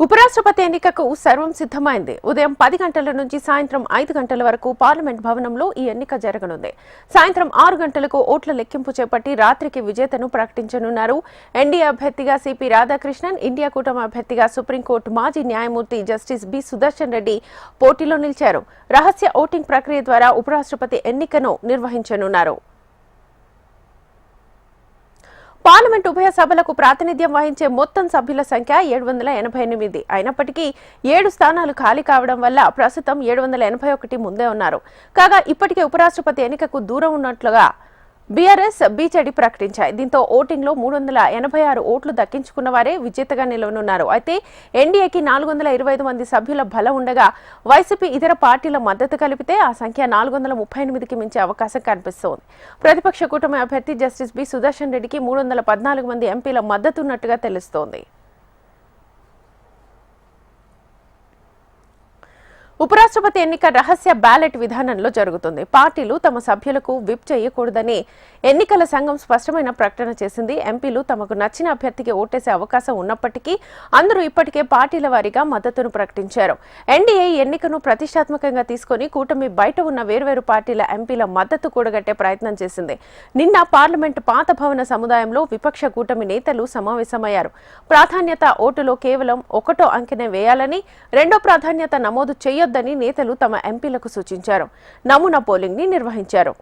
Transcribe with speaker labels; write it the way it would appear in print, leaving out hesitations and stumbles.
Speaker 1: ఉపరాష్ట్రపతి ఎన్నికకు సర్వం సిద్ధమైంది. ఉదయం 10 గంటల నుంచి సాయంత్రం 5 గంటల వరకు పార్లమెంట్ భవనంలో ఈ ఎన్నిక జరగనుంది. సాయంత్రం 6 గంటలకు ఓట్ల లెక్కింపు చేపట్టి రాత్రికి విజేతను ప్రకటించనున్నారు. ఎన్డీఏ అభ్యర్థిగా సిపి రాధాకృష్ణన్, ఇండియా కూటమి అభ్యర్థిగా సుప్రీంకోర్టు మాజీ న్యాయమూర్తి జస్టిస్ బి సుదర్శన్ రెడ్డి పోటీలో నిలిచారు. రహస్య ఓటింగ్ ప్రక్రియ ద్వారా ఉపరాష్ట్రపతి ఎన్నికను నిర్వహించనున్నారు. పార్లమెంట్ ఉభయ సభలకు ప్రాతినిధ్యం వహించే మొత్తం సభ్యుల సంఖ్య 788. అయినప్పటికీ 7 స్థానాలు ఖాళీ కావడం వల్ల ప్రస్తుతం 781 ముందే ఉన్నారు. కాగా ఇప్పటికే ఉపరాష్ట్రపతి ఎన్నికకు దూరం ఉన్నట్లుగా బీఆర్ఎస్, బీజేడీ ప్రకటించాయి. దీంతో ఓటింగ్ లో 386 ఓట్లు దక్కించుకున్న వారే విజేతగా నిలవనున్నారు. అయితే ఎన్డీఏకి 425 మంది సభ్యుల బలం ఉండగా వైసీపీ ఇతర పార్టీల మద్దతు కలిపితే ఆ సంఖ్య 438కి మించే అవకాశం కనిపిస్తోంది. ప్రతిపక్ష కూటమి అభ్యర్థి జస్టిస్ బి సుదర్శన్ రెడ్డికి 314 మంది ఎంపీల మద్దతు ఉన్నట్టుగా తెలుస్తోంది. ఉపరాష్ట్రపతి ఎన్నిక రహస్య బ్యాలెట్ విధానంలో జరుగుతుంది. పార్టీలు తమ సభ్యులకు విప్ చేయకూడదని ఎన్నికల సంఘం స్పష్టమైన ప్రకటన చేసింది. ఎంపీలు తమకు నచ్చిన అభ్యర్థికి ఓటేసే అవకాశం ఉన్నప్పటికీ అందరూ ఇప్పటికే పార్టీల వారీగా మద్దతును ప్రకటించారు. ఎన్డీఏ ఎన్నికను ప్రతిష్టాత్మకంగా తీసుకుని కూటమి బయట ఉన్న వేర్వేరు పార్టీల ఎంపీల మద్దతు కూడగట్టే ప్రయత్నం చేసింది. నిన్న పార్లమెంటు పాత భవన సముదాయంలో విపక్ష కూటమి నేతలు సమావేశమయ్యారు. ప్రాధాన్యత ఓటులో కేవలం 1వ అంకెనే వేయాలని, 2వ ప్రాధాన్యత నమోదు చేయొద్దని నేతలు తమ ఎంపీలకు సూచించారు. నమూనా పోలింగ్ ని నిర్వహించారు.